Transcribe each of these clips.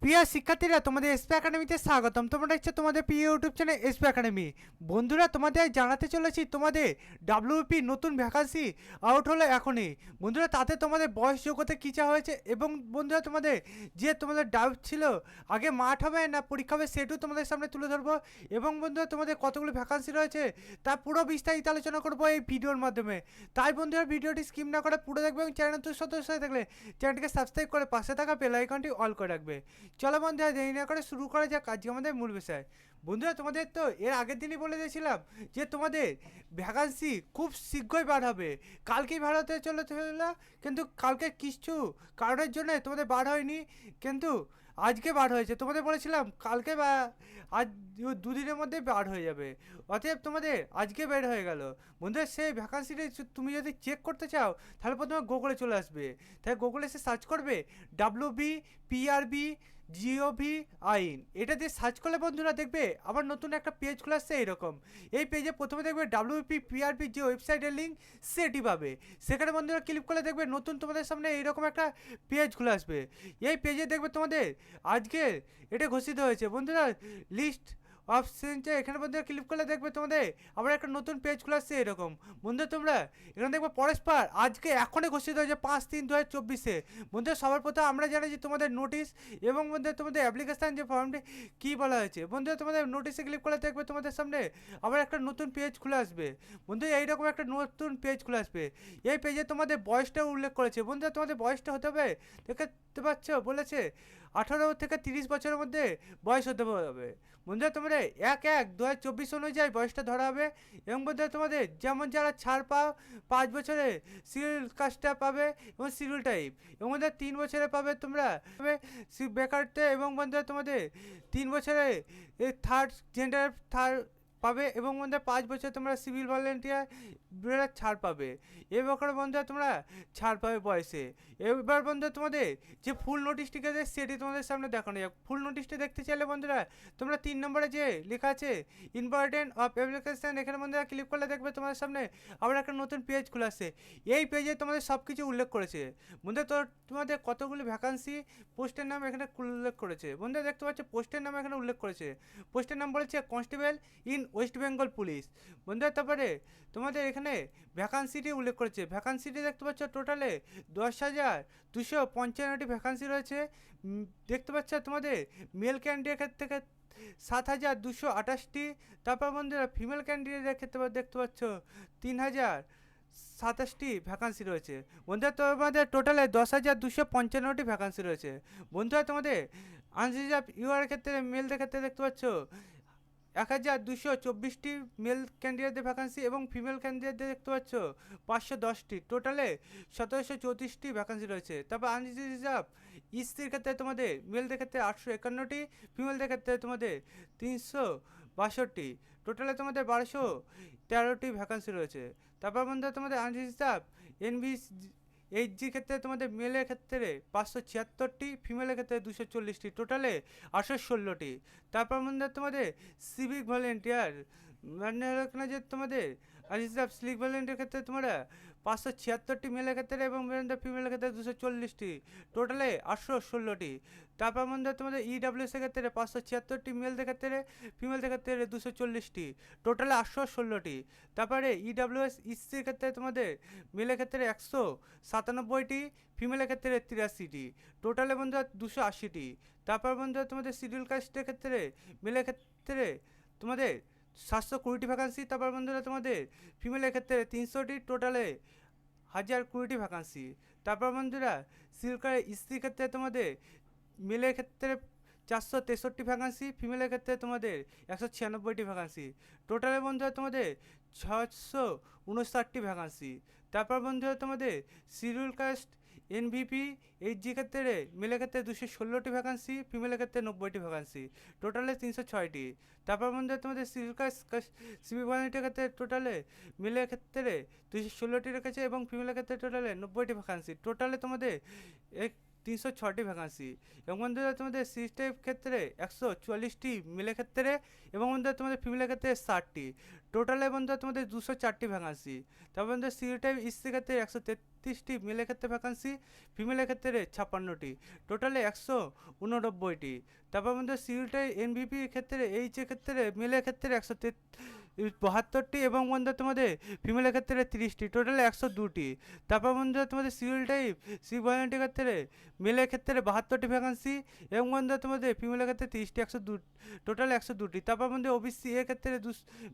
প্রিয় শিক্ষার্থীরা, তোমাদের এসপি একাডেমিতে স্বাগতম। তোমরা হচ্ছে তোমাদের প্রিয় ইউটিউব চ্যানেল এসপি একাডেমি। বন্ধুরা, তোমাদের জানাতে চলেছি তোমাদের ডাব্লিউপি নতুন ভ্যাকান্সি আউট হলো এখনই। বন্ধুরা, তাতে তোমাদের বয়স যোগ্যতা কী চা হয়েছে এবং বন্ধুরা তোমাদের যে তোমাদের ডাউট ছিল আগে মাঠ হবে না পরীক্ষা হবে সেটাও তোমাদের সামনে তুলে ধরবো। এবং বন্ধুরা তোমাদের কতগুলো ভ্যাকান্সি রয়েছে তা পুরো বিস্তারিত আলোচনা করবো এই ভিডিওর মাধ্যমে। তাই বন্ধুরা ভিডিওটি স্কিপ না করে পুরো দেখবে এবং চ্যানেল তো সদস্য হয়ে থাকলে চ্যানেলটিকে সাবস্ক্রাইব করে পাশে থাকা বেল আইকনটি অল করে রাখবে। চলো বন্ধুরা, দেরি না করে শুরু করা যাক আজকে আমাদের মূল বিষয়। বন্ধুরা, তোমাদের তো এর আগের দিনই বলে দিয়েছিলাম যে তোমাদের ভ্যাকান্সি খুব শীঘ্রই বার হবে, কালকেই বার হতে চলেছিল, কিন্তু কালকে কিছু কারণের জন্য তোমাদের বার হয়নি, কিন্তু আজকে বার হয়েছে। তোমাদের বলেছিলাম কালকে বা আজ দুদিনের মধ্যে বার হয়ে যাবে, অতএব তোমাদের আজকে বের হয়ে গেল। বন্ধুরা, সেই ভ্যাকান্সিটা তুমি যদি চেক করতে চাও তাহলে প্রথমে গুগলে চলে আসবে। তাই গুগলে এসে সার্চ করবে ডাব্লিউবি পিআরবি জিওভি আইন, এটা দিয়ে সার্চ করলে বন্ধুরা দেখবে আবার নতুন একটা পেজ খুলে আসছে এইরকম। এই পেজে প্রথমে দেখবে ডাব্লিউপি পিআরবি যে ওয়েবসাইটের লিঙ্ক সেটি পাবে। সেখানে বন্ধুরা ক্লিক করলে দেখবে নতুন তোমাদের সামনে এইরকম একটা পেজ খুলে আসবে। এই পেজে দেখবে তোমাদের আজকে এটা ঘোষিত হয়েছে। বন্ধুরা, লিস্ট অপশনটা এখানে বন্ধুরা ক্লিক করলে দেখবে তোমাদের আবার একটা নতুন পেজ খুলে আসছে এরকম। বন্ধুরা, তোমরা এখানে দেখবে পরস্পর আজকে এখনই ঘোষিত হয়েছে 5/3/2024-এ। বন্ধুরা, সবার প্রথম আমরা জানি যে তোমাদের নোটিশ এবং বন্ধুরা তোমাদের অ্যাপ্লিকেশান যে ফর্মটি কী বলা হয়েছে। বন্ধুরা, তোমাদের নোটিশে ক্লিক করলে দেখবে তোমাদের সামনে আবার একটা নতুন পেজ খুলে আসবে। বন্ধুরা, এইরকম একটা নতুন পেজ খুলে আসবে। এই পেজে তোমাদের বয়সটাও উল্লেখ করেছে। বন্ধুরা, তোমাদের বয়সটা হতে হবে, দেখতে পাচ্ছ বলেছে 18 থেকে 30 বছরের মধ্যে বয়স হতে হবে। বন্ধুরা, তোমরা 1/1/2024 অনুযায়ী বয়সটা ধরা হবে। এবং বন্ধুরা, তোমাদের যেমন যারা ছাড় পাও 5 বছরে সিরিয়াল কাস্টটা পাবে এবং সিরিয়াল টাইপ, এবং বন্ধুরা 3 বছরে পাবে তোমরা বেকারতে, এবং বন্ধুরা তোমাদের 3 বছরে থার্ড জেন্ডার থার্ড পাবে, এবং বন্ধুরা 5 বছর তোমরা সিভিল ভলেন্টিয়ার ছাড় পাবে। এবার বন্ধুরা তোমরা ছাড় পাবে বয়সে। এবার বন্ধুরা তোমাদের যে ফুল নোটিশটি আছে সেটি তোমাদের সামনে দেখানো যাক। ফুল নোটিশটি দেখতে চাইলে বন্ধুরা তোমরা 3 নম্বরে যে লেখা আছে ইম্পর্টেন্ট অফ অ্যাপ্লিকেশন, এখানে বন্ধুরা ক্লিক করলে দেখবে তোমাদের সামনে আবার একটা নতুন পেজ খুলে আসছে। এই পেজে তোমাদের সব কিছু উল্লেখ করেছে। বন্ধুরা, তো তোমাদের কতগুলি ভ্যাকান্সি পোস্টের নাম এখানে উল্লেখ করেছে। বন্ধুরা, দেখতে পাচ্ছ পোস্টের নাম এখানে উল্লেখ করেছে। পোস্টের নাম বলেছে constable in West Bengal police. বন্ধুরা, তারপরে তোমাদের এখানে ভ্যাকান্সিটি উল্লেখ করেছে। ভ্যাকান্সিটি দেখতে পাচ্ছ টোটালে 10,255টি ভ্যাকান্সি রয়েছে। দেখতে পাচ্ছ তোমাদের মেল ক্যান্ডিডেটের থেকে 7,228টি। তারপর বন্ধুরা ফিমেল ক্যান্ডিডেটের ক্ষেত্রে দেখতে পাচ্ছ 3,027টি ভ্যাকান্সি রয়েছে। বন্ধুরা, তোমাদের টোটালে 10,255টি ভ্যাকান্সি রয়েছে। বন্ধুরা, তোমাদের আনরিজার্ভ ইউআর ক্ষেত্রে মেলদের ক্ষেত্রে দেখতে পাচ্ছ 1,224টি মেল ক্যান্ডিডেটদের ভ্যাকান্সি, এবং ফিমেল ক্যান্ডিডেটদের দেখতে পাচ্ছ 510টি। টোটালে 1,734টি ভ্যাকান্সি রয়েছে। তারপর আনরিজার্ভ ইস্ত্রির ক্ষেত্রে তোমাদের মেলদের ক্ষেত্রে 851টি, ফিমেলদের ক্ষেত্রে তোমাদের 362টি। টোটালে তোমাদের 1,213টি ভ্যাকান্সি রয়েছে। তারপর বন্ধুরা তোমাদের আনরিজার্ভ এনভি এইচজির ক্ষেত্রে তোমাদের মেলের ক্ষেত্রে 576টি, ফিমেলের ক্ষেত্রে 240টি। টোটালে 816টি। তারপর বন্ধুরা তোমাদের সিভিক ভলেন্টিয়ার মানে হলো যে তোমাদের রিজার্ভ সিভিক ভলেন্টিয়ার ক্ষেত্রে তোমরা 576টি মেলের ক্ষেত্রে, এবং ফিমেলের ক্ষেত্রে 240টি। টোটালে 816টি। তারপর বন্ধুরা তোমাদের ইডাব্লিউএস এর ক্ষেত্রে 576টি মেলদের ক্ষেত্রে, ফিমেলদের ক্ষেত্রে 240টি। টোটালে 816টি। তারপরে ইডাব্লিউএস ইসির ক্ষেত্রে তোমাদের মেলের ক্ষেত্রে 197টি, ফিমেলের ক্ষেত্রে 83টি। টোটালে বন্ধুরা 280টি। তারপর বন্ধুরা তোমাদের শিডিউল কাস্টের ক্ষেত্রে মেলের ক্ষেত্রে তোমাদের 720টি ভ্যাকান্সি। তারপর বন্ধুরা তোমাদের ফিমেলের ক্ষেত্রে 300টি। টোটালে 1,020টি ভ্যাকান্সি। তারপর বন্ধুরা সিল্কার স্ত্রীর ক্ষেত্রে তোমাদের মেলের ক্ষেত্রে 463টি ভ্যাকান্সি, ফিমেলের ক্ষেত্রে তোমাদের 196টি ভ্যাকান্সি। টোটালে বন্ধুরা তোমাদের 659টি ভ্যাকান্সি। তারপর বন্ধুরা তোমাদের শিডিউল কাস্ট এনভিপি এইচজি ক্ষেত্রে মেলের ক্ষেত্রে 216টি ভ্যাকান্সি, ফিমেলের ক্ষেত্রে 90টি ভ্যাকান্সি। টোটালে 306টি। তারপর বন্ধুরা তোমাদের শিডিউল কাস্ট সিভিক ভলেন্টিয়ার ক্ষেত্রে টোটালে মেলের ক্ষেত্রে 216টি রেখেছে, এবং ফিমেলের ক্ষেত্রে টোটালে 90টি ভ্যাকান্সি। টোটালে তোমাদের 306টি ভ্যাকান্সি। এবং বন্ধুরা তোমাদের সিরিজ টাইপ ক্ষেত্রে 144টি মেলের ক্ষেত্রে, এবং বন্ধুরা তোমাদের ফিমেলের ক্ষেত্রে 60টি। টোটালে বন্ধুরা তোমাদের 204টি ভ্যাকান্সি। তারপর বন্ধুরা সিরিজ টাইপ ইসির ক্ষেত্রে 31টি, মেলের ক্ষেত্রে ভ্যাকান্সি, ফিমেলের ক্ষেত্রে 56টি, টোটালে 189টি। তারপর বন্ধুরা সিভিলটাই এনভিপি ক্ষেত্রে এইচের ক্ষেত্রে মেলের ক্ষেত্রে 172টি এবং বন্ধুরা তোমাদের ফিমেলের ক্ষেত্রে 30টি, টোটালে 102টি। তারপর বন্ধুরা তোমাদের সিভিল টাইপ সিভিল ভলেন্টিয়ার ক্ষেত্রে মেলের ক্ষেত্রে 72টি ভ্যাকান্সি এবং বন্ধুরা তোমাদের ফিমেলের ক্ষেত্রে 30টি, 102, টোটাল 102টি। তারপর বন্ধুরা ওবিসি এর ক্ষেত্রে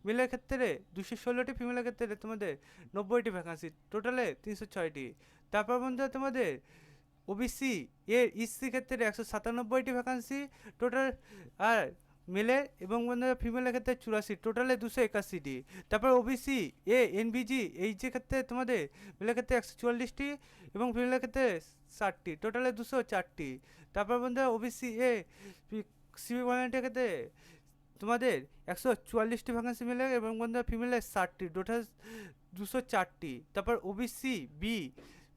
মেলের ক্ষেত্রে 216টি, ফিমেলের ক্ষেত্রে তোমাদের 90টি ভ্যাকান্সি, টোটালে 306টি। তারপর বন্ধুরা তোমাদের ওবিসি এর ইসি ক্ষেত্রে 197টি ভ্যাকান্সি টোটাল, আর মেলে এবং বন্ধুরা ফিমেলের ক্ষেত্রে 84, টোটালে 281টি। তারপর ওবিসি এ এনভিজি এইচের ক্ষেত্রে তোমাদের মেলের ক্ষেত্রে 144টি এবং ফিমেলের ক্ষেত্রে 60টি, টোটালে 204টি। তারপর বন্ধুরা ওবিসি এ সিভি ভলেন্টিয়ার ক্ষেত্রে তোমাদের 144টি ভ্যাকান্সি মেলে এবং বন্ধুরা ফিমেলের 60টি, টোটাল 204টি। তারপর ওবিসি বি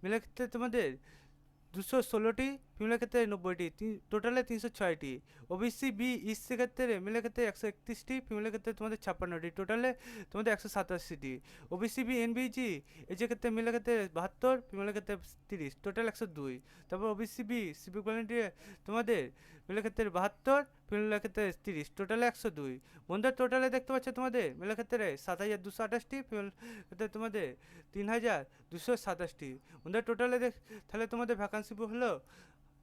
মেলের ক্ষেত্রে তোমাদের 216টি, ফিমেলের ক্ষেত্রে 90টি, টোটালে 306টি। ওবিসি বি ইসি ক্ষেত্রে মেলের ক্ষেত্রে 131টি, ফিমেলের ক্ষেত্রে তোমাদের 56টি, টোটালে তোমাদের 187টি। ওবিসি বি এনবিজি এজের ক্ষেত্রে মেলের ক্ষেত্রে 72, ফিমেলের ক্ষেত্রে 30, টোটাল 102। তারপর ওবিসি বি সিভিক ভলেন্টিয়ার তোমাদের মেলের ক্ষেত্রে 72, ফিমেলের ক্ষেত্রে 30, টোটালে 102। বন্ধুরা টোটালে দেখতে পাচ্ছ তোমাদের মেলের ক্ষেত্রে 7228টি, ফিমেল ক্ষেত্রে তোমাদের 3227টি। বন্ধুরা টোটালে তাহলে তোমাদের ভ্যাকান্সি হলো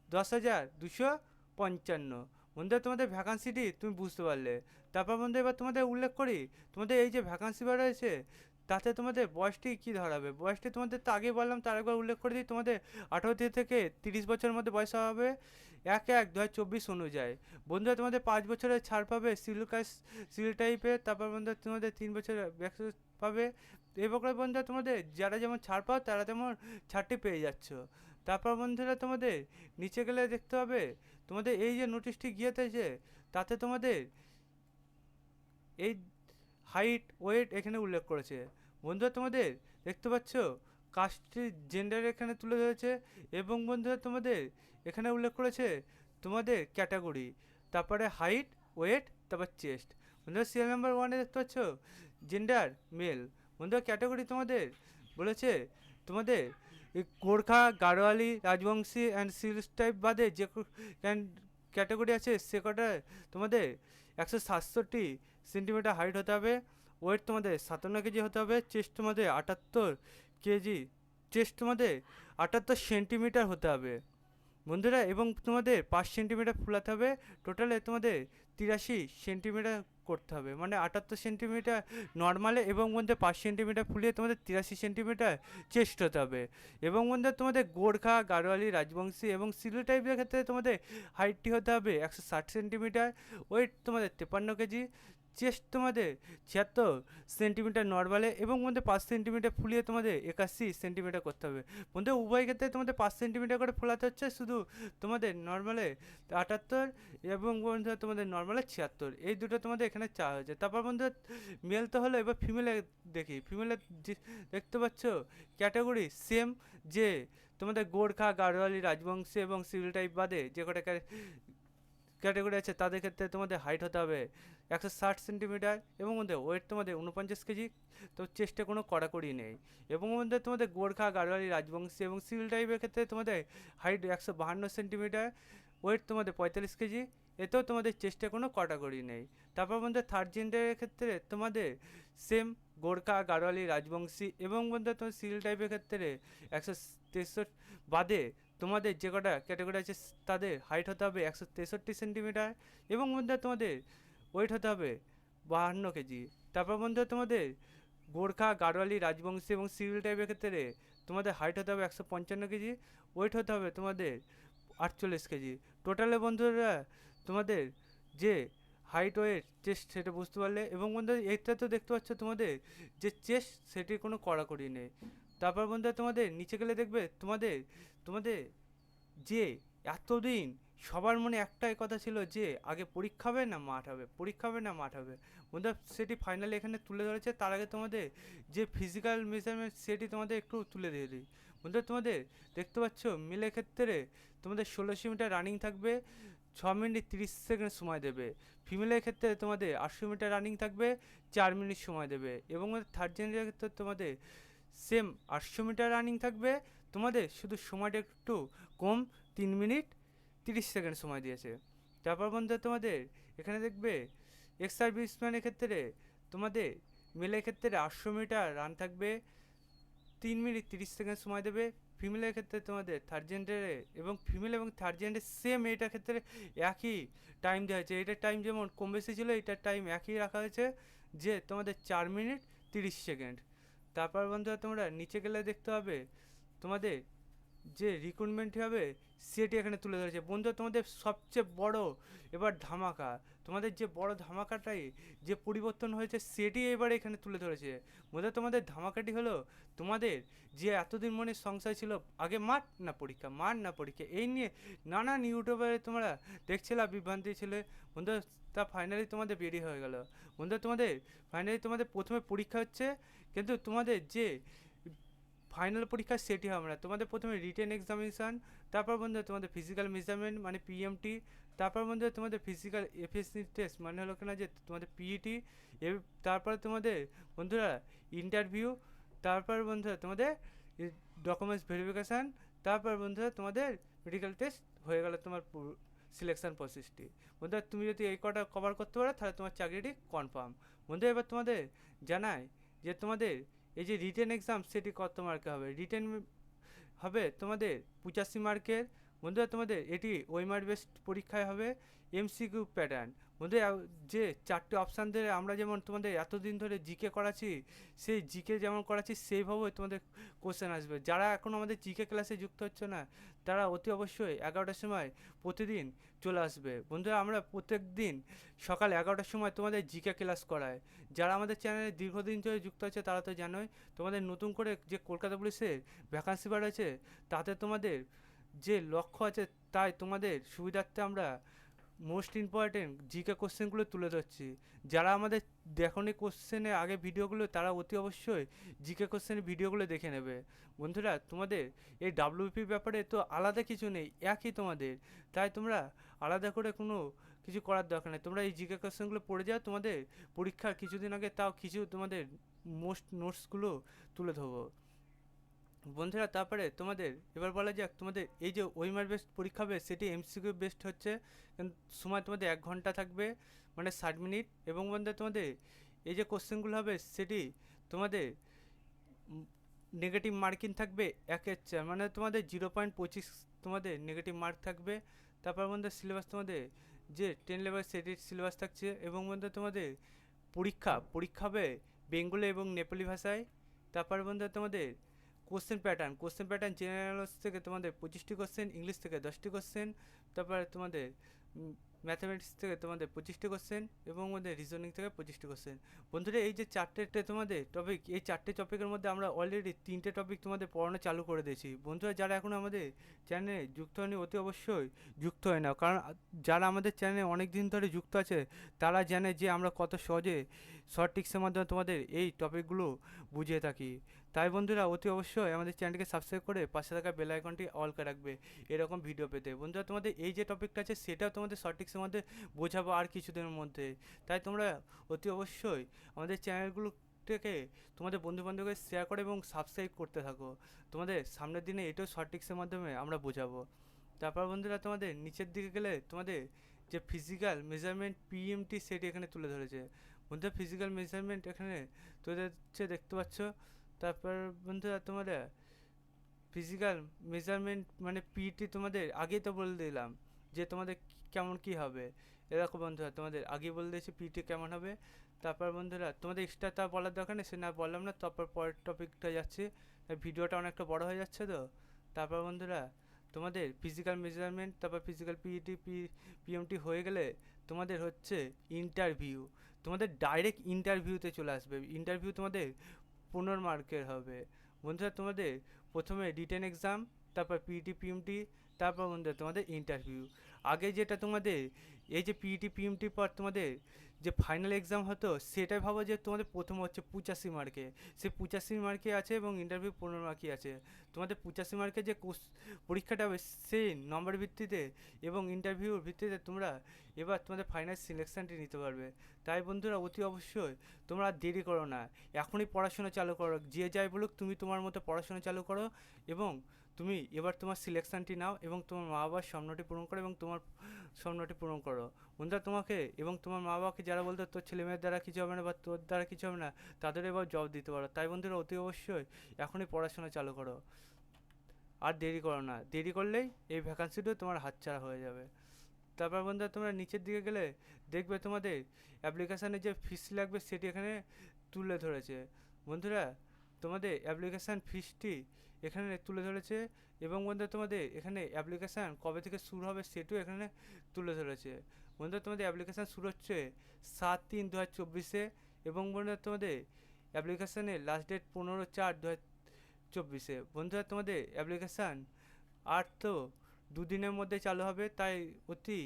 10,255। বন্ধুরা তোমাদের ভ্যাকান্সিটি তুমি বুঝতে পারলে। তারপর বন্ধু এবার তোমাদের উল্লেখ করি তোমাদের এই যে ভ্যাকান্সি বার রয়েছে তাতে তোমাদের বয়সটি কী ধরাবে। বয়সটি তোমাদের তো আগেই বললাম, তার একবার উল্লেখ করে দিই, তোমাদের 18 থেকে 30 বছরের মধ্যে বয়স হবে 1/1/2024 অনুযায়ী। বন্ধুরা তোমাদের 5 বছরের ছাড় পাবে সিভিল টাইপের। তারপর বন্ধুরা তোমাদের 3 বছরের ভ্যাকসিন পাবে। এই প্রকার বন্ধুরা তোমাদের যারা যেমন ছাড় পাও তারা তেমন ছাড়টি পেয়ে যাচ্ছ। তারপর বন্ধুরা তোমাদের নিচে গেলে দেখতে হবে তোমাদের এই যে নোটিশটি গিয়েছে তাতে তোমাদের এই হাইট ওয়েট এখানে উল্লেখ করেছে। বন্ধুরা তোমাদের দেখতে পাচ্ছ কাস্ট জেন্ডার এখানে তুলে ধরেছে এবং বন্ধুরা তোমাদের এখানে উল্লেখ করেছে তোমাদের ক্যাটাগরি, তারপরে হাইট ওয়েট, তারপর চেস্ট। বন্ধুরা সিরিয়াল নাম্বার 1-এ দেখতে পাচ্ছ জেন্ডার মেল। বন্ধুরা ক্যাটাগরি তোমাদের বলেছে তোমাদের Gorkha, Garhwali, Rajbanshi and seal type বাদে যে ক্যাটাগরি আছে সে কটা তোমাদের 167 সেন্টিমিটার হাইট হতে হবে। ওয়েট তোমাদের 57 কেজি হতে হবে। চেস্ট তোমাদের 78 কেজি, চেস্ট তোমাদের 78 সেন্টিমিটার হতে হবে বন্ধুরা, এবং তোমাদের 5 সেন্টিমিটার ফুলাতে হবে। টোটালে তোমাদের 83 সেন্টিমিটার করতে হবে, মানে 78 সেন্টিমিটার নর্মালে এবং মধ্যে 5 সেন্টিমিটার ফুলিয়ে তোমাদের 83 সেন্টিমিটার চেস্ট হতে হবে। এবং মধ্যে তোমাদের গোর্খা, গাড়োয়ালি, রাজবংশী এবং সিলু টাইপের ক্ষেত্রে তোমাদের হাইটটি হতে হবে 160 সেন্টিমিটার। ওয়েট তোমাদের 53 কেজি। চেস্ট তোমাদের 76 সেন্টিমিটার নর্মালে এবং মধ্যে 5 সেন্টিমিটার ফুলিয়ে তোমাদের 81 সেন্টিমিটার করতে হবে। বন্ধু উভয় ক্ষেত্রে তোমাদের 5 সেন্টিমিটার করে ফোলাতে হচ্ছে, শুধু তোমাদের নর্মালে 78 এবং বন্ধু তোমাদের নর্মালে 76, এই দুটো তোমাদের এখানে চাওয়া হয়েছে। তারপর বন্ধু মেল তো হলো, এবার ফিমেলে দেখি। ফিমেলে দেখতে পাচ্ছ ক্যাটাগরি সেম, যে তোমাদের গোর্খা, গাড়োয়ালি, রাজবংশী এবং সিভিল টাইপ বাদে যে কটা ক্যাটাগরি আছে তাদের ক্ষেত্রে তোমাদের হাইট হতে হবে 160 সেন্টিমিটার এবং মধ্যে ওয়েট তোমাদের 49 কেজি। তো চেস্টে কোনো কড়াকড়ি নেই। এবং মধ্যে তোমাদের গোর্খা, গাড়োয়ালি, রাজবংশী এবং সিভিল টাইপের ক্ষেত্রে তোমাদের হাইট 152 সেন্টিমিটার, ওয়েট তোমাদের 45 কেজি। এতেও তোমাদের চেস্টে কোনো কড়াকড়ি নেই। তারপর মধ্যে থার্ড জেন্ডারের ক্ষেত্রে তোমাদের সেম, গোর্খা, গাড়োয়ালি, রাজবংশী এবং মধ্যে তোমার সিভিল টাইপের ক্ষেত্রে 163 বাদে তোমাদের যে কটা ক্যাটাগরি আছে তাদের হাইট হতে হবে 163 সেন্টিমিটার এবং মধ্যে তোমাদের ওয়েট হতে হবে 52 কেজি। তারপর বন্ধু তোমাদের গোর্খা, গাড়োয়ালি, রাজবংশী এবং সিভিল টাইপের ক্ষেত্রে তোমাদের হাইট হতে হবে 155 কেজি, ওয়েট হতে হবে তোমাদের 48 কেজি। টোটালে বন্ধুরা তোমাদের যে হাইট ওয়েট চেস্ট সেটা বুঝতে পারলে। এবং বন্ধু এটা তো দেখতে পাচ্ছ তোমাদের যে চেস্ট সেটির কোনো কড়াকড়ি নেই। তারপর বন্ধুরা তোমাদের নিচে গেলে দেখবে তোমাদের তোমাদের যে এতদিন সবার মনে একটাই কথা ছিল যে আগে পরীক্ষা হবে না মাঠ হবে, পরীক্ষা হবে না মাঠ হবে। বন্ধুরা সেটি ফাইনালি এখানে তুলে ধরেছে। তার আগে তোমাদের যে ফিজিক্যাল মেজারমেন্ট সেটি তোমাদের একটু তুলে দিয়ে দিই। বন্ধুরা তোমাদের দেখতে পাচ্ছ মেলের ক্ষেত্রে তোমাদের 1600 মিটার রানিং থাকবে, 6 মিনিট 30 সেকেন্ড সময় দেবে। ফিমেলের ক্ষেত্রে তোমাদের 800 মিটার রানিং থাকবে, 4 মিনিট সময় দেবে। এবং থার্ড জেন্ডারের ক্ষেত্রে তোমাদের সেম 800 মিটার রানিং থাকবে, তোমাদের শুধু সময়টা একটু কম, 3 মিনিট 30 সেকেন্ড সময় দিয়েছে। তারপর বন্ধুরা তোমাদের এখানে দেখবে এক্স সার্ভিসম্যানের ক্ষেত্রে তোমাদের মেলের ক্ষেত্রে 800 মিটার রান থাকবে, 3 মিনিট 30 সেকেন্ড সময় দেবে। ফিমেলের ক্ষেত্রে তোমাদের থার্ড জেন্ডারে এবং ফিমেল এবং থার্ড জেন্ডার সেম এটার ক্ষেত্রে একই টাইম দেওয়া হয়েছে। এটার টাইম যেমন কম বেশি ছিল, এটার টাইম একই রাখা হয়েছে, যে তোমাদের 4 মিনিট 30 সেকেন্ড। তারপর বন্ধুরা তোমরা নিচে গেলে দেখতে হবে তোমাদের যে রিক্রুটমেন্ট হবে সেটি এখানে তুলে ধরেছে। বন্ধু তোমাদের সবচেয়ে বড় এবার ধামাকা, তোমাদের যে বড় ধামাকাটাই যে পরিবর্তন হয়েছে সেটি এবার এখানে তুলে ধরেছে। বন্ধু তোমাদের ধামাকাটি হলো তোমাদের যে এতদিন মনে সংশয় ছিল আগে মাঠ না পরীক্ষা, মাঠ না পরীক্ষা, এই নিয়ে নানান ইউটিউবারে তোমরা দেখছিলে, বিভ্রান্তি ছিলে। বন্ধু তা ফাইনালি তোমাদের বেরিয়ে হয়ে গেল। বন্ধু তোমাদের ফাইনালি তোমাদের প্রথমে পরীক্ষা হচ্ছে, কিন্তু তোমাদের যে ফাইনাল পরীক্ষা সেটি হবে না। তোমাদের প্রথমে রিটেন এক্সামিনেশান, তারপর বন্ধু তোমাদের ফিজিক্যাল মেজারমেন্ট মানে পিএমটি, তারপর বন্ধু তোমাদের ফিজিক্যাল এফিসিয়েন্সি টেস্ট মানে হলো কিনা যে তোমাদের পিইটি, তারপরে তোমাদের বন্ধুরা ইন্টারভিউ, তারপর বন্ধুরা তোমাদের ডকুমেন্টস ভেরিফিকেশান, তারপর বন্ধুরা তোমাদের মেডিকেল টেস্ট হয়ে গেল তোমার সিলেকশন প্রসেসটি। বন্ধুরা তুমি যদি এই কটা কভার করতে পারো তাহলে তোমার চাকরিটি কনফার্ম। বন্ধু এবার তোমাদের জানাই যে তোমাদের এই যে রিটেন এক্সাম সেটি কত মার্কে হবে। রিটেন হবে তোমাদের 85 মার্কের। বন্ধুরা তোমাদের এটি ওয়েমার বেসড পরীক্ষায় হবে, এমসিকিউ প্যাটার্ন। বন্ধু যে 4টে অপশান ধরে আমরা যেমন তোমাদের এতদিন ধরে জিকে করাচ্ছি, সেই জিকে যেমন করাচ্ছি সেইভাবে তোমাদের কোশ্চেন আসবে। যারা এখন আমাদের জিকে ক্লাসে যুক্ত হচ্ছে না তারা অতি অবশ্যই 11টার সময় প্রতিদিন চলে আসবে। বন্ধুরা আমরা প্রত্যেক দিন সকাল 11টার সময় তোমাদের জিকে ক্লাস করায়। যারা আমাদের চ্যানেলে দীর্ঘদিন ধরে যুক্ত আছে তারা তো জানোই। তোমাদের নতুন করে যে কলকাতা পুলিশের ভ্যাকান্সি বার হয়েছে তাতে তোমাদের যে লক্ষ্য আছে তাই তোমাদের সুবিধার্থে আমরা মোস্ট ইম্পর্টেন্ট জিকে কোশ্চেনগুলো তুলে ধরছি। যারা আমাদের দেখনি কোশ্চেনের আগে ভিডিওগুলো তারা অতি অবশ্যই জিকে কোশ্চেনের ভিডিওগুলো দেখে নেবে। বন্ধুরা তোমাদের এই ডাব্লিউপি ব্যাপারে তো আলাদা কিছু নেই, একই তোমাদের, তাই তোমরা আলাদা করে কোনো কিছু করার দরকার নেই। তোমরা এই জিকে কোশ্চেনগুলো পড়ে যাও, তোমাদের পরীক্ষার কিছুদিন আগে তাও কিছু তোমাদের মোস্ট নোটসগুলো তুলে ধরবো। বন্ধুরা তারপরে তোমাদের এবার বলা যাক তোমাদের এই যে ওয়েমার বেসড পরীক্ষা হবে সেটি এমসিকিউ বেসড হচ্ছে, সময় তোমাদের 1 ঘন্টা থাকবে মানে 60 মিনিট। এবং বন্ধুরা তোমাদের এই যে কোশ্চেনগুলো হবে সেটি তোমাদের নেগেটিভ মার্কিং থাকবে 1/4, মানে তোমাদের 0.25 তোমাদের নেগেটিভ মার্ক থাকবে। তারপর বন্ধুরা সিলেবাস তোমাদের যে 10 লেভেল সেটির সিলেবাস থাকছে। এবং বন্ধুরা তোমাদের পরীক্ষা হবে বেঙ্গলি এবং নেপালি ভাষায়। তারপর বন্ধুরা তোমাদের কোশ্চেন প্যাটার্ন জেনারেল নলেজ থেকে তোমাদের 25টি কোশ্চেন, ইংলিশ থেকে 10টি কোশ্চেন, তারপরে তোমাদের ম্যাথামেটিক্স থেকে তোমাদের 25টি কোশ্চেন এবং আমাদের রিজনিং থেকে 25টি কোশ্চেন। বন্ধুরা এই যে চারটে তোমাদের টপিক, এই 4টে টপিকের মধ্যে আমরা অলরেডি 3টে টপিক তোমাদের পড়ানো চালু করে দিয়েছি। বন্ধুরা যারা এখন আমাদের চ্যানেলে যুক্ত হয়নি অতি অবশ্যই যুক্ত হয় না, কারণ যারা আমাদের চ্যানেলে অনেক দিন ধরে যুক্ত আছে তারা জানে যে আমরা কত সহজে শর্ট টিক্সের মাধ্যমে তোমাদের এই টপিকগুলো বুঝিয়ে থাকি। তাই বন্ধুরা অতি অবশ্যই আমাদের চ্যানেলকে সাবস্ক্রাইব করে পাশে থাকা বেল আইকনটি অল করে রাখবে এরকম ভিডিও পেতে। বন্ধুরা তোমাদের এই যে টপিকটা আছে সেটাও তোমাদের শর্ট টিক্সের মধ্যে বোঝাবো আর কিছুদিনের মধ্যে। তাই তোমরা অতি অবশ্যই আমাদের চ্যানেলগুলোকে তোমাদের বন্ধুবান্ধবকে শেয়ার করে এবং সাবস্ক্রাইব করতে থাকো। তোমাদের সামনের দিনে এটাও শর্ট টিক্সের মাধ্যমে আমরা বোঝাবো। তারপর বন্ধুরা তোমাদের নিচের দিকে গেলে তোমাদের যে ফিজিক্যাল মেজারমেন্ট পিএমটি সেটি এখানে তুলে ধরেছে। বন্ধুরা ফিজিক্যাল মেজারমেন্ট এখানে তোদের হচ্ছে দেখতে পাচ্ছ। তারপর বন্ধুরা তোমরা ফিজিক্যাল মেজারমেন্ট মানে পিটি তোমাদের আগেই তো বলে দিলাম যে তোমাদের কেমন কি হবে। এরকম বন্ধুরা তোমাদের আগেই বলে দিয়েছি পিটি কেমন হবে। তারপর বন্ধুরা তোমাদের এক্সট্রা তা বলার দরকার নেই, সে না বললাম না। তারপর পরের টপিকটা যাচ্ছে, ভিডিওটা অনেকটা বড় হয়ে যাচ্ছে তো। তারপর বন্ধুরা তোমাদের ফিজিক্যাল মেজারমেন্ট তারপর ফিজিক্যাল পিইটি পিএমটি হয়ে গেলে তোমাদের হচ্ছে ইন্টারভিউ। তোমাদের ডাইরেক্ট ইন্টারভিউতে চলে আসবে। ইন্টারভিউ তোমাদের 15 মার্কের হবে। বন্ধুরা তোমাদের প্রথমে রিটেন এক্সাম, তারপর পিইটি পিএমটি, তারপর বন্ধুরা তোমাদের ইন্টারভিউ। আগে যেটা তোমাদের এই যে পিইটি পিএমটি পর তোমাদের যে ফাইনাল এক্সাম হতো সেটাই ভাবো যে তোমাদের প্রথম হচ্ছে 85 মার্কে, সে 85 মার্কে আছে এবং ইন্টারভিউ 15 মার্কে আছে। তোমাদের 85 মার্কের যে পরীক্ষাটা হবে সেই নম্বর ভিত্তিতে এবং ইন্টারভিউর ভিত্তিতে তোমরা এবার তোমাদের ফাইনাল সিলেকশানটি নিতে পারবে। তাই বন্ধুরা অতি অবশ্যই তোমরা দেরি করো না, এখনই পড়াশোনা চালু করো। যে যাই বলুক তুমি তোমার মতো পড়াশোনা চালু করো এবং তুমি এবার তোমার সিলেকশনটি নাও এবং তোমার মা বাবার স্বপ্নটি পূরণ করো এবং তোমার স্বপ্নটি পূরণ করো। বন্ধুরা তোমাকে এবং তোমার মা বাবাকে যারা বলতো তোর ছেলে মেয়ের দ্বারা কিছু হবে না বা তোর দ্বারা কিছু হবে না, তাদের এবার জব দিতে পারো। তাই বন্ধুরা অতি অবশ্যই এখনই পড়াশোনা চালু করো, আর দেরি করো না। দেরি করলেই এই ভ্যাকান্সিটিও তোমার হাতছাড়া হয়ে যাবে। তারপর বন্ধুরা তোমরা নিচের দিকে গেলে দেখবে তোমাদের অ্যাপ্লিকেশানে যে ফিস লাগবে সেটি এখানে তুলে ধরেছে। বন্ধুরা তোমাদের অ্যাপ্লিকেশান ফিসটি এখানে তুলে ধরেছে এবং বন্ধুরা তোমাদের এখানে অ্যাপ্লিকেশান কবে থেকে শুরু হবে সেটিও এখানে তুলে ধরেছে। বন্ধুরা তোমাদের অ্যাপ্লিকেশান শুরু হচ্ছে 7/3/2024 এবং বন্ধুরা তোমাদের অ্যাপ্লিকেশানের লাস্ট ডেট 15/4/2024। বন্ধুরা তোমাদের অ্যাপ্লিকেশান আর তো দুদিনের মধ্যে চালু হবে, তাই অতি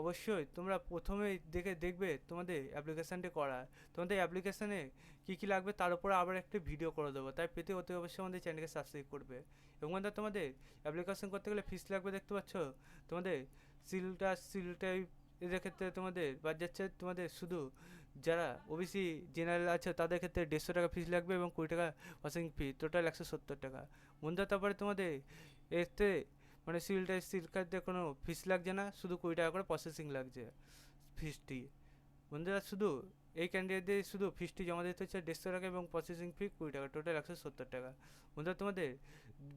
অবশ্যই তোমরা প্রথমেই দেখবে তোমাদের অ্যাপ্লিকেশানটি করা। তোমাদের অ্যাপ্লিকেশানে কী কী লাগবে তার উপরে আবার একটি ভিডিও করে দেবো, তাই পেতে অতি অবশ্যই আমাদের চ্যানেলকে সাবস্ক্রাইব করবে। এবং বন্ধুরা তোমাদের অ্যাপ্লিকেশান করতে গেলে ফিস লাগবে দেখতে পাচ্ছ। তোমাদের সিল টাইপ এদের ক্ষেত্রে তোমাদের বাদ যাচ্ছে তোমাদের শুধু যারা ওবিসি জেনারেল আছে তাদের ক্ষেত্রে 150 টাকা ফিস লাগবে এবং 20 টাকা প্রসেসিং ফি, টোটাল 170 টাকা। বন্ধুরা তারপরে তোমাদের এতে মানে সিল কাটতে কোনো ফিস লাগছে না, শুধু 20 টাকা করে প্রসেসিং লাগছে ফিসটি। বন্ধুরা শুধু এই ক্যান্ডিডেটদের শুধু ফিসটি জমা দিতে হচ্ছে 150 টাকা এবং প্রসেসিং ফি 20 টাকা, টোটাল 170 টাকা। বন্ধুরা তোমাদের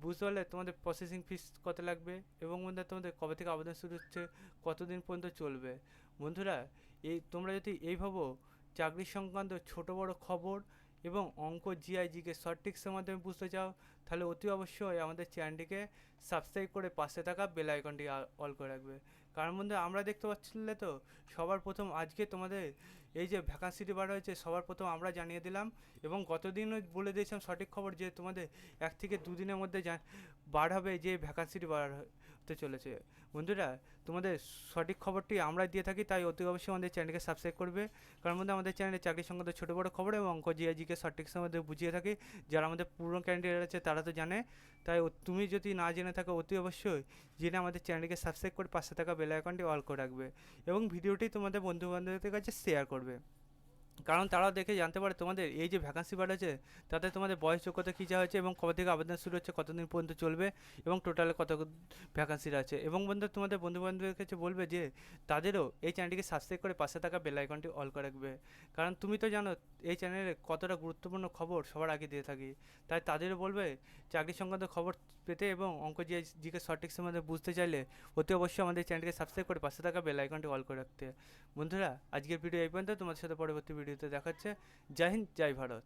বুঝতে পারলে তোমাদের প্রসেসিং ফিস কত লাগবে এবং বন্ধুরা তোমাদের কবে থেকে আবেদন শুরু হচ্ছে, কতদিন পর্যন্ত চলবে। বন্ধুরা এই তোমরা যদি এইভাবে চাকরি সংক্রান্ত ছোট বড় খবর এবং অঙ্ক জিআইজিকে শর্ট ট্রিক্সের মাধ্যমে বুঝতে চাও, তাহলে অতি অবশ্যই আমাদের চ্যানেলটিকে সাবস্ক্রাইব করে পাশে থাকা বেল আইকনটি অল করে রাখবে। কারণ বন্ধু আমরা দেখতে পাচ্ছিলে তো সবার প্রথম আজকে তোমাদের এই যে ভ্যাকান্সিটি বার হয়েছে সবার প্রথম আমরা জানিয়ে দিলাম এবং গতদিনও বলে দিয়েছিলাম সঠিক খবর যে তোমাদের 1 থেকে 2 দিনের মধ্যে বার হবে যে ভ্যাকান্সিটি বার হতে চলেছে। বন্ধুরা তোমাদের সঠিক খবরটি আমরা দিয়ে থাকি, তাই অতি অবশ্যই আমাদের চ্যানেলকে সাবস্ক্রাইব করবে। কারণ বন্ধু আমাদের চ্যানেলে চাকরি সংক্রান্ত ছোটো বড়ো খবর এবং অঙ্ক জিআইজিকে শর্ট ট্রিক্সের মধ্যে বুঝিয়ে থাকি। যারা আমাদের পুরনো ক্যান্ডিডেট আছে তারা তো জানে, তাই তুমি যদি না জেনে থাকো অতি অবশ্যই জেনে আমাদের চ্যানেলকে সাবস্ক্রাইব করে পাশে থাকা বেল আইকনটি অল করে রাখবে এবং ভিডিওটি তোমাদের বন্ধু বান্ধবদের কাছে শেয়ার করবে। কারণ তারাও দেখে জানতে পারে তোমাদের এই যে ভ্যাকান্সি বার আছে তাতে তোমাদের বয়স যোগ্যতা কী যা হয়েছে এবং কবে থেকে আবেদন শুরু হচ্ছে, কতদিন পর্যন্ত চলবে এবং টোটালে কত ভ্যাকান্সি আছে। এবং বন্ধু তোমাদের বন্ধু বান্ধবের কাছে বলবে যে তাদেরও এই চ্যানেলটিকে সাবস্ক্রাইব করে পাশে থাকা বেল আইকনটি অল করে রাখবে। কারণ তুমি তো জানো এই চ্যানেলে কতটা গুরুত্বপূর্ণ খবর সবার আগে দিয়ে থাকি, তাই তাদেরও বলবে চাকরি সংক্রান্ত খবর পেতে এবং অঙ্ক জিকে শর্ট ট্রিক্সের মধ্যে বুঝতে চাইলে অতি অবশ্যই আমাদের চ্যানেলকে সাবস্ক্রাইব করে পাশে থাকা বেল আইকনটি অল করে রাখতে। বন্ধুরা আজকের ভিডিও এই পর্যন্ত, তোমাদের সাথে পরবর্তী ভিডিওতে দেখাচ্ছে। জয় হিন্দ, জয় ভারত।